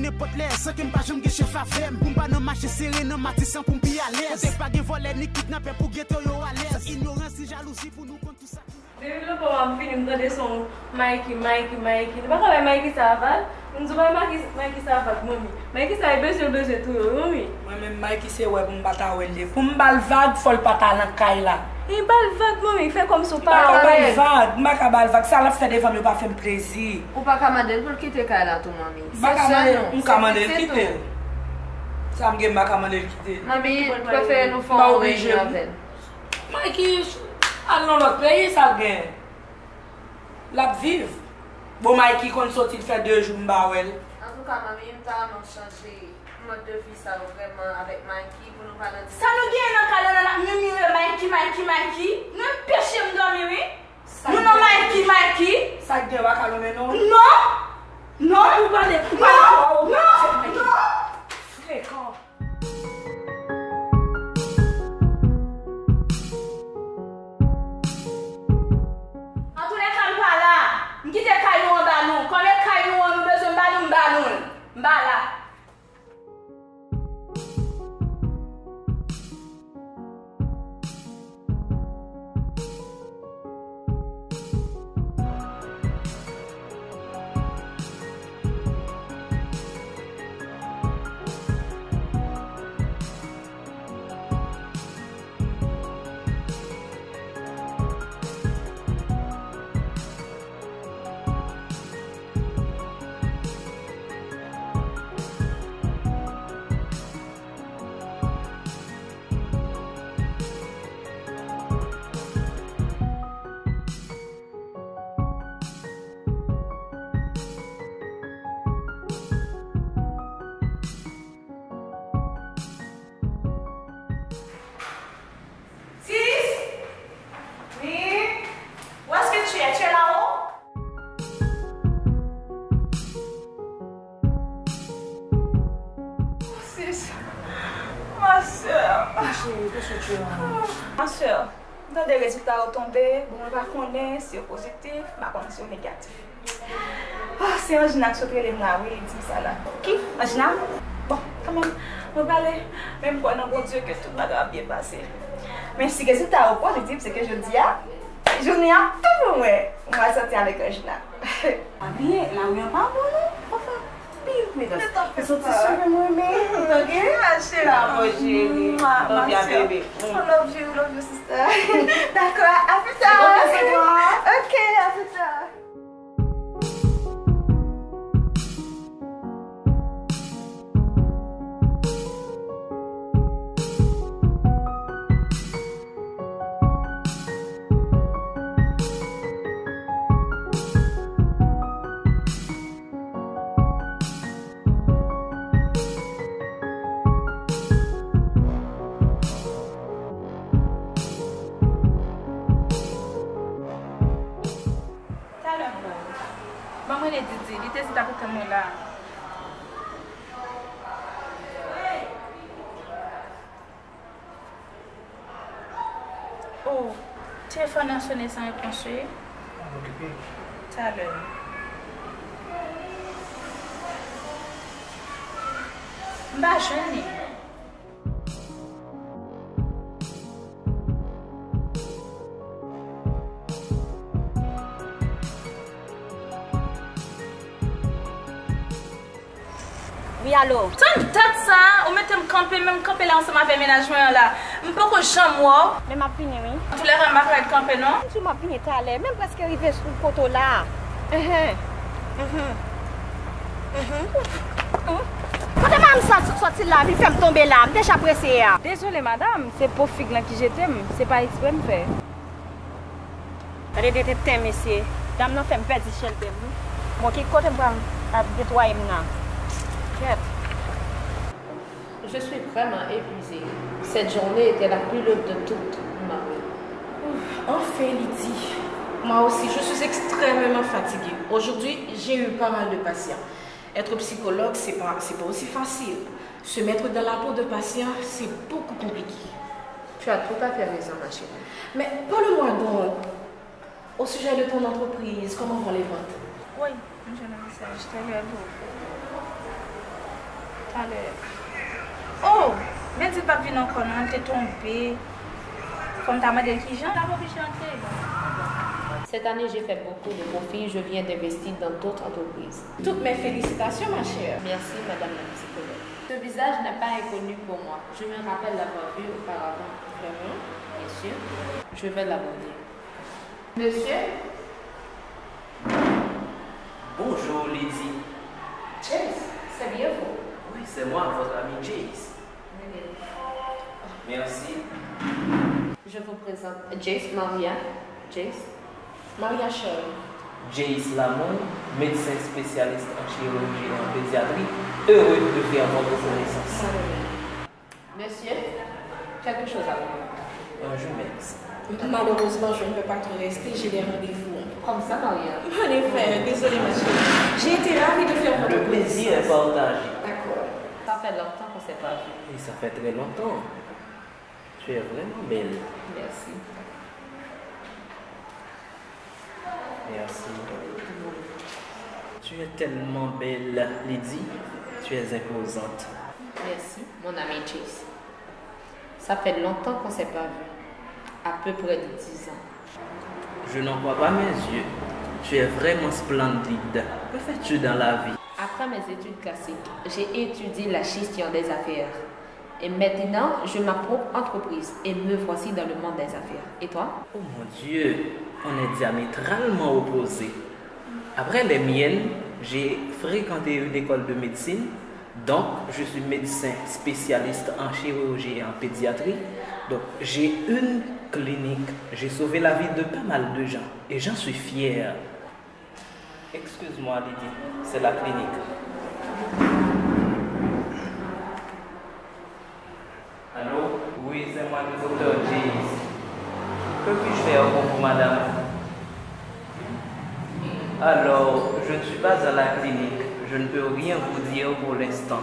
n'importe l'air, sans que m'pas jamais gâcher favem. Pour m'pas non marcher serré, non matissan pour m'pi à l'aise. T'es pas de voler ni kidnapper pour guetter yo à l'aise. Ignorance et jalousie pour nous contre tout ça. Depuis le moment film de son Mikey. Ne pas quand Mikey ça va. Nous devons Mikey ça va mommy. Mikey ça besoin tout mommy. Moi-même Mikey c'est ouais pour m'bata welle. Pour m'bal vague, faut le pata dans caille là. Il bal vague mommy, fait comme ça pas bal vague, m'a bal vague, ça la fait des femmes pas faire plaisir. Ou pas commander pour quitter caille là tout mommy. Pas commander quitter. Ça me gagne pas commander quitter. Mamie, tu préfères nous faire un réunion avec. Mikey allons l'autre pays ça gagne. La vive. Bon Mikey quand sorti fait 2 jours m'bawel. En tout cas mamie, m'ta changer mode de vie ça vraiment avec Mikey pour nous parler. Ça nous gagne dans calendrier là, nous Mikey. Nous pêcher m'dormir oui. Nous non Mikey. Ça gagne pas calomé non. Non. Vous parlez. Non. Fréquent. Qui te caille nous en bas nous? Quand les caille nous on nous besoin de nous. Là. Ma soeur, dans des résultats retombés, bon, on va connaître si c'est positif, ma condition négative. C'est Angina qui se fait les mois, oui, il dit ça là. Qui? Angina? Bon, quand même, on va aller, même pour un bon Dieu que tout va bien passer. Mais si le résultat est positif, c'est que je dis, je n'ai tout pour moi. On va sortir avec Angina. Ah bien, là où on pas bon, enfin. Mais c'est sorti sur moi, mais ok? C'est là, mon chéri. Love you, baby. Love you, sister. D'accord, à plus tard. Ok, à plus tard. Oh, téléphone a sonné sans réponse. Occupé. Tout à l'heure. Bah, je n'ai. Oui, allô? Tant de ça, on mettait me camper là ensemble avec ménagement là. Je ne peux pas chambre moi. Mais ma fille, oui. Tous les remarques être camper non? Tu m'as fini tout à l'heure, même presque arrivé sur le poteau là. Quand maman sorti là, il fait me tomber là, je suis déjà pressée. Désolée madame, c'est pour figue là qui j'étais, c'est pas exprès me faire. Allez, t'es monsieur. Dame, non, fait me perdre chez le moi qui côté me nettoyer maintenant. Je suis vraiment épuisée. Cette journée était la plus lourde de toutes ma vie. Enfin, Lydie, moi aussi, je suis extrêmement fatiguée. Aujourd'hui, j'ai eu pas mal de patients. Être psychologue, c'est pas aussi facile. Se mettre dans la peau de patient, c'est beaucoup compliqué. Tu as tout à fait raison, ma chérie. Mais parle-moi donc, au sujet de ton entreprise, comment vont les ventes? Oui, j'ai un message, je t'ai vu. Oh, même si pas venir encore, on t'es tombé. Comme ta madame qui j'en a pas pu chanter. Cette année, j'ai fait beaucoup de profits. Je viens d'investir dans d'autres entreprises. Toutes mes félicitations, ma chère. Merci, madame la psychologue. Ce visage n'est pas inconnu pour moi. Je me rappelle l'avoir vu auparavant. Vraiment, bien sûr. Je vais l'aborder. Monsieur? Bonjour, Lydie. Chase, c'est bien vous. Oui, c'est moi, votre ami Jace. Merci. Je vous présente Jace Maria. Jace? Maria Shell. Jace Lamont, médecin spécialiste en chirurgie et en pédiatrie, heureux de faire votre connaissance. Monsieur, quelque chose à vous. Je m'ex. Malheureusement, je ne peux pas trop rester, j'ai des rendez-vous. Comme ça, Maria. En effet, désolée, ma chérie. J'ai été ravie de faire votre Le plaisir est partagé. D'accord. Ça fait longtemps qu'on ne s'est pas vu. Et ça fait très longtemps. Tu es vraiment belle. Merci. Merci. Tu es tellement belle, Lydie. Tu es imposante. Merci, mon ami Chase. Ça fait longtemps qu'on ne s'est pas vu. À peu près de 10 ans. Je n'en crois pas mes yeux. Tu es vraiment splendide. Que fais-tu dans la vie? Après mes études classiques, j'ai étudié la gestion des affaires. Et maintenant, je ma propre entreprise et me voici dans le monde des affaires. Et toi? Oh mon Dieu, on est diamétralement opposés. Après les miennes, j'ai fréquenté une école de médecine. Donc, je suis médecin spécialiste en chirurgie et en pédiatrie. Donc, j'ai une clinique. J'ai sauvé la vie de pas mal de gens. Et j'en suis fier. Excuse-moi, Lydie, c'est la clinique. Allô? Oui, c'est moi le docteur Jace. Que puis-je faire pour vous, madame? Alors, je ne suis pas à la clinique. Je ne peux rien vous dire pour l'instant.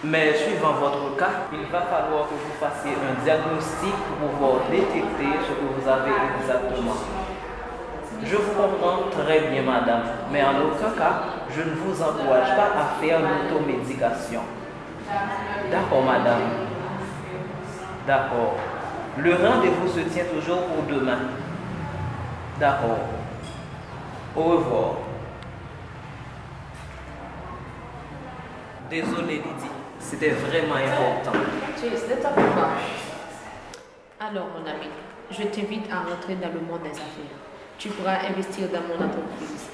Mais suivant votre cas, il va falloir que vous fassiez un diagnostic pour pouvoir détecter ce que vous avez exactement. Je vous comprends très bien, madame, mais en aucun cas, je ne vous encourage pas à faire l'automédication. D'accord, madame. D'accord. Le rendez-vous se tient toujours pour demain. D'accord. Au revoir. Désolé, Lydie. C'était vraiment important. Chase, ne t'en fais pas. Alors, mon ami, je t'invite à rentrer dans le monde des affaires. Tu pourras investir dans mon entreprise.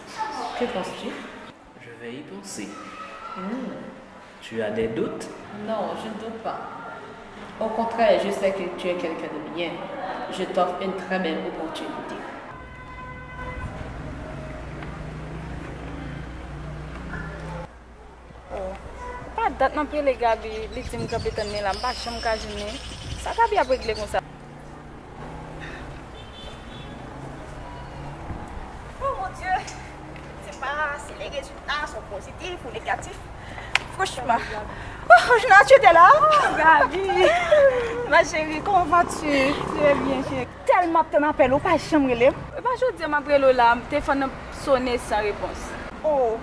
Que penses-tu? Je vais y penser. Tu as des doutes? Non, je ne doute pas. Au contraire, je sais que tu es quelqu'un de bien. Je t'offre une très belle opportunité. Pas date non plus les gars, les teams capitaine là, pas chambre casine. Ça va bien régler comme ça. Oh mon Dieu. C'est pas si les résultats sont positifs ou négatifs. Franchement. Oh, je n'ai tu es là. Oh, Gabi. Ma chérie, comment vas-tu? Tu es bien, chérie. Tellement tu m'appelles, pas chambre relé. Pas je dis m'appelle là, téléphone sonner sans réponse. Oh.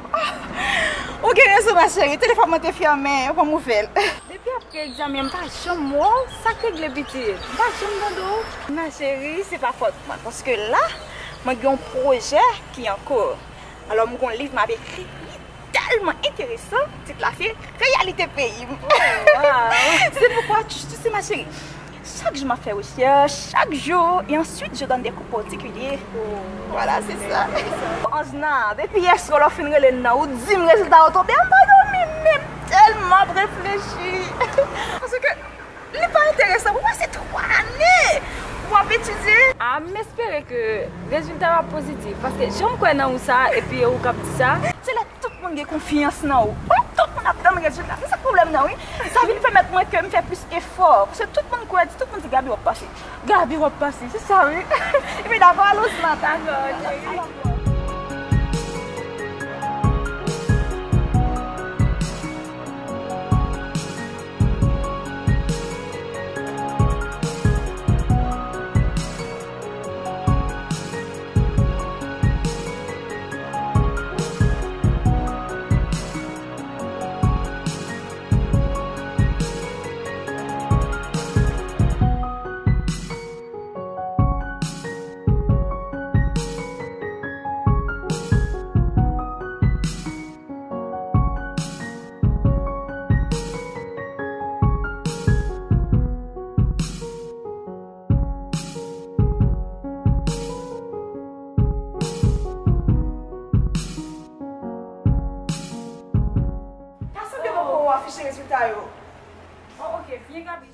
Ok, raison ma chérie, téléphone m'a fermé, pas nouvelle. Depuis après l'examen, pas chambre, ça que le petit. Pas chambre dans ma chérie, c'est pas faute moi parce que là, moi j'ai un projet qui est encore. Alors mon livre m'a écrit tellement intéressant, c'est la fait réalité pays. Oh, wow. C'est pourquoi tu sais ma chérie. Chaque jour, je fais recherche, chaque jour, et ensuite je donne des cours particuliers. Oh. Voilà, c'est ça. Angina, depuis hier soir, on finit le nom, ou 10 résultats au tombé, on même tellement réfléchi. Parce que, ce n'est pas intéressant, pour moi c'est 3 années pour étudier. Ah, j'espère que le résultat va positif, parce que je me connais dans ça, et puis on capte ça. C'est là tout le monde a confiance dans vous. Tout le monde a dans le résultat. C'est ça le problème, oui. Ça vient permettre moi que me faire plus d'efforts. Parce que tout le monde croit, tout le monde dit Gabi va passer. Gabi va passer, c'est ça, oui. Et puis d'abord, allons ce matin. afficher les résultats. Oh, ok, viens, Gabi.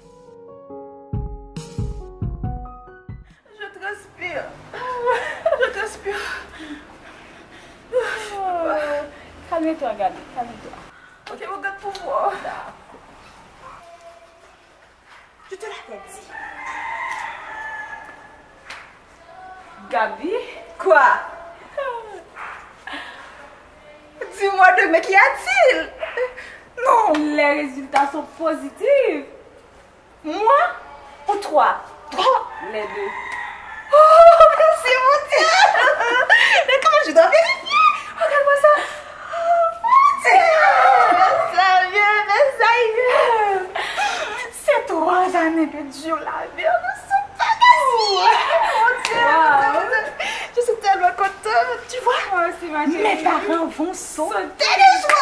Je transpire. Je transpire. Calme-toi, Gabi, calme-toi. Ok, regarde pour voir. Je te l'avais dit. Gabi? Quoi? Dis-moi de mais qu'y a-t-il? Non. Les résultats sont positifs. Moi ou toi? Toi? Les deux. Oh, merci mon Dieu. Mais comment je dois vérifier? Regarde-moi ça. Oh, mon Dieu. Sérieux. C'est 3 années que dure la vie. Nous sommes pas mon Dieu. Je suis tellement contente. Tu vois? Moi aussi, ma chérie. Mes parents vont sauter de joie.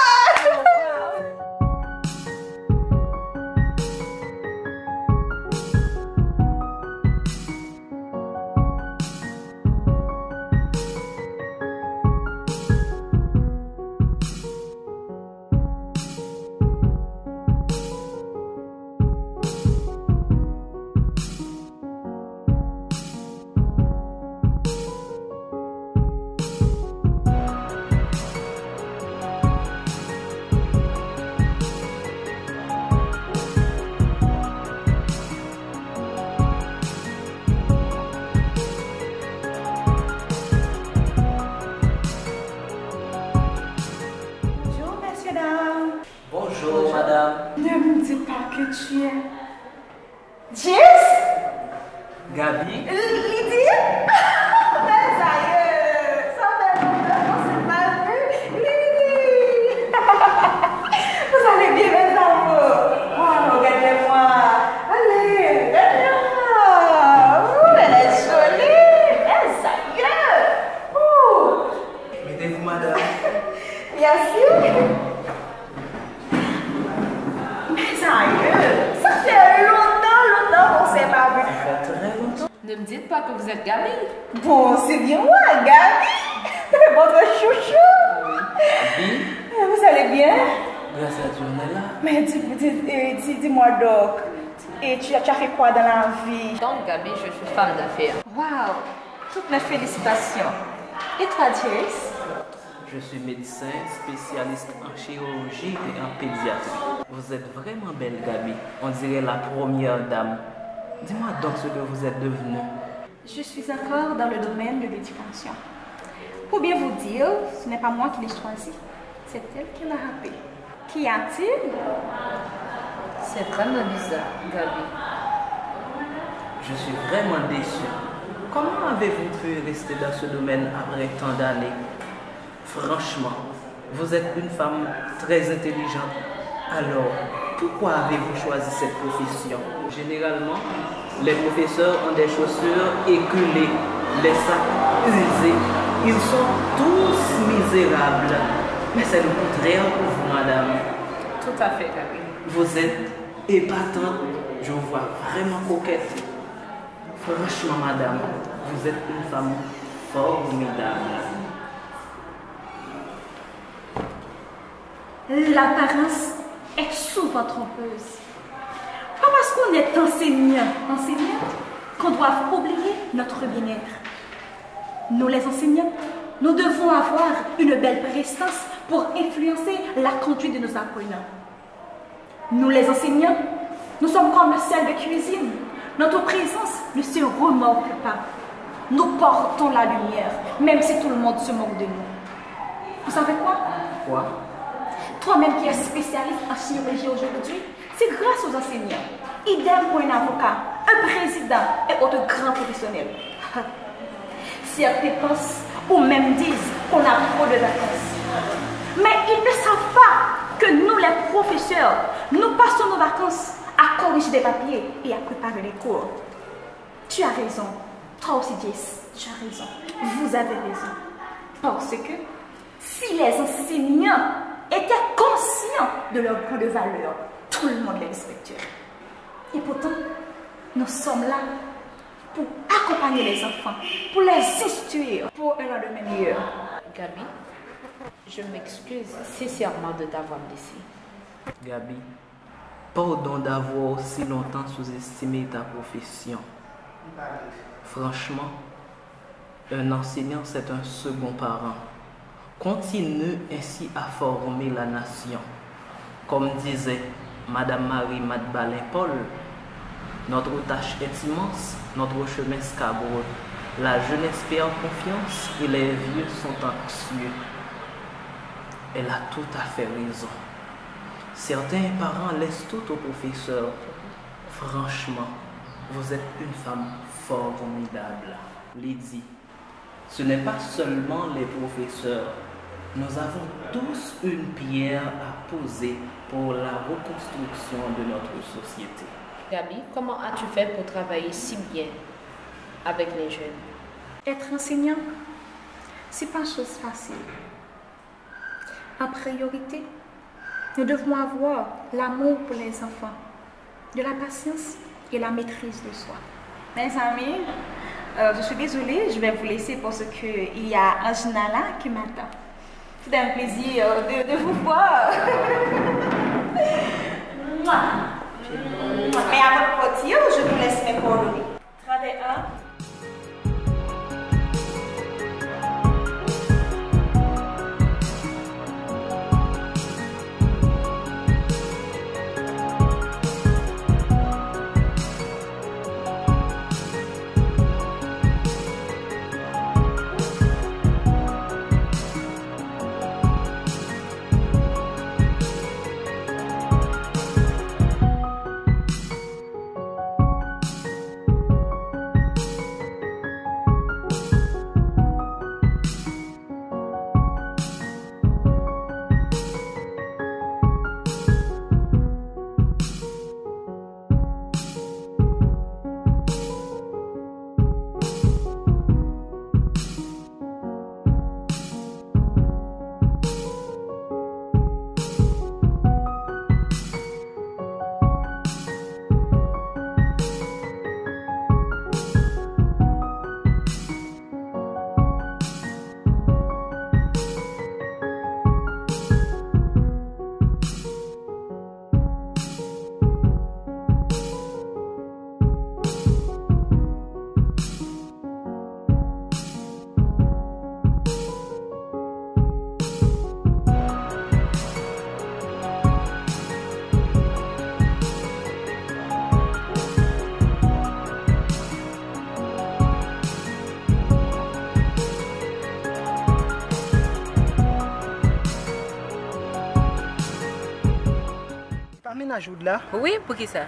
Bonjour, madame. Ne me dis pas que tu es Jess? Gabi? Lydie? Mais ça y est, ça fait longtemps qu'on s'est pas vu. Lydie! Vous allez bien, mes amours? Oh, regardez-moi. Allez, regarde-moi. Elle est jolie. Elle ça y est. Oh. Mettez-vous, madame. Merci. Ça fait longtemps qu'on s'est pas vu. Ça fait très longtemps. Ne me dites pas que vous êtes Gabi. Bon, c'est bien moi, Gabi. Votre chouchou. Gabi? Vous allez bien? Grâce à Dieu, on est là. Mais dis-moi donc, et tu as fait quoi dans la vie? Donc, Gabi, je suis femme d'affaires. Waouh, toutes mes félicitations. Et toi, Jess? Je suis médecin spécialiste en chirurgie et en pédiatrie. Vous êtes vraiment belle, Gabi. On dirait la première dame. Dis-moi donc ce que vous êtes devenue. Je suis encore dans le domaine de l'éducation. Pour bien vous dire, ce n'est pas moi qui l'ai choisi, c'est elle qui l'a rappelé. Qu'y a-t-il? C'est vraiment bizarre, Gabi. Je suis vraiment déçu. Comment avez-vous pu rester dans ce domaine après tant d'années? Franchement, vous êtes une femme très intelligente. Alors, pourquoi avez-vous choisi cette profession? Généralement, les professeurs ont des chaussures éculées, les sacs usés. Ils sont tous misérables. Mais c'est le contraire pour vous, madame. Tout à fait, Gabi. Vous êtes épatante. Je vous vois vraiment coquette. Franchement, madame, vous êtes une femme formidable. L'apparence est souvent trompeuse. Pas parce qu'on est enseignante, qu'on doit oublier notre bien-être. Nous les enseignants, nous devons avoir une belle prestance pour influencer la conduite de nos apprenants. Nous les enseignants, nous sommes comme celle de cuisine. Notre présence ne se remarque pas. Nous portons la lumière, même si tout le monde se moque de nous. Vous savez quoi? Quoi? Toi-même qui es spécialiste en chirurgie aujourd'hui, c'est grâce aux enseignants. Idem pour un avocat, un président et autres grands professionnels. Certains pensent ou même disent qu'on a trop de vacances. Mais ils ne savent pas que nous, les professeurs, nous passons nos vacances à corriger des papiers et à préparer les cours. Tu as raison. Toi aussi, Jess, tu as raison. Vous avez raison. Parce que si les enseignants étaient conscients de leur point de valeur, tout le monde les respecterait. Et pourtant, nous sommes là pour accompagner les enfants, pour les instruire, pour un lendemain meilleur. Gabi, je m'excuse sincèrement de t'avoir blessée. Gabi, pardon d'avoir aussi longtemps sous-estimé ta profession. Franchement, un enseignant, c'est un second parent. Continue ainsi à former la nation. Comme disait Madame Marie Madbalin-Paul, notre tâche est immense, notre chemin scabreux. La jeunesse perd confiance et les vieux sont anxieux. Elle a tout à fait raison. Certains parents laissent tout au professeur. Franchement, vous êtes une femme formidable. Lydie, ce n'est pas seulement les professeurs. Nous avons tous une pierre à poser pour la reconstruction de notre société. Gabi, comment as-tu fait pour travailler si bien avec les jeunes? Être enseignant, c'est pas chose facile. En priorité, nous devons avoir l'amour pour les enfants, de la patience et la maîtrise de soi. Mes amis, je suis désolée, je vais vous laisser parce qu'il y a Angina là qui m'attend. C'est un plaisir de vous voir. Mais avant de partir, je vous laisse mes coordonnées. 31. Ajoute là. Oui, pour qui ça?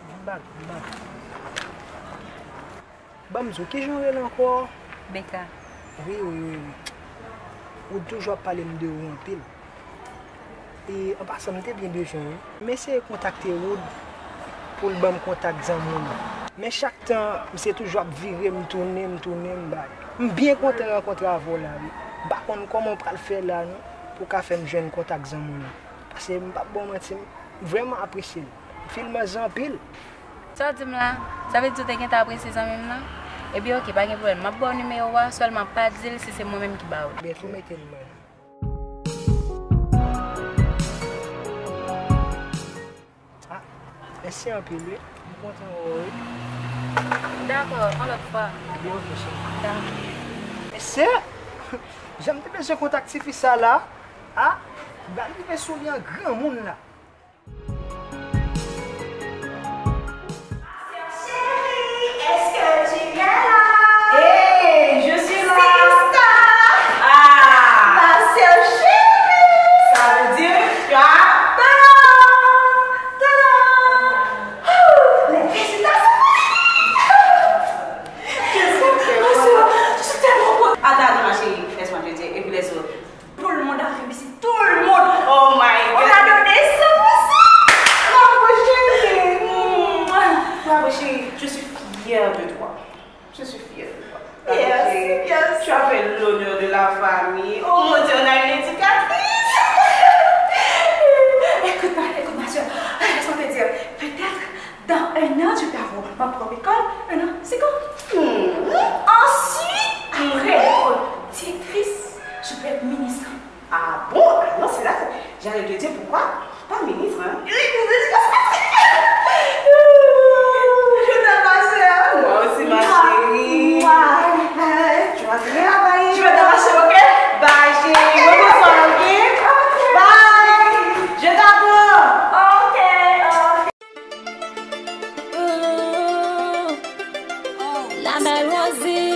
Bamzo, qui j'en ai encore? Beka. Oui. Ou toujours parler de vous en pile. Et en passant, je bien besoin. Mais c'est contacter Wood pour le bon contact avec moi. Mais chaque temps, c'est toujours virer, me tourner. Je suis bien content de rencontrer vous là. Par contre, comment on peut le faire là pour faire un jeune contact avec moi? Parce que je ne suis pas bon mentir. Vraiment apprécié. Film en pile. Ça dit là, ça veut dire que tu as apprécié ça même là? Et bien ok, pas de problème. Ma bon numéro seulement pas dire si c'est moi-même qui va. Bien tout mettez le main. Ah, merci un peu lui. D'accord, on l'autre fois. Bien monsieur. D'accord. C'est j'aime bien ce contact ça là. Ah, il me souvient grand monde là. Je suis fière de toi. Je suis fière de toi. Yes. Tu as fait l'honneur de la famille. Oh mon Dieu, on a une éducatrice. Écoute ma soeur, laisse-moi te dire, peut-être dans un an, je vais avoir ma propre école. Un an, c'est quand? Ensuite, après être directrice, je peux être ministre. Ah bon? Alors c'est là que j'allais te dire pourquoi. Pas ministre, hein? Je t'aime, ma soeur. Moi aussi, ma chérie. Tu vas venir à Paris. Je vais te marcher, ok? Bye, chérie. Bonsoir, ok? Bye. Je t'apprends. Ok. La belle Rosie,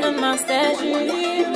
un master Julie.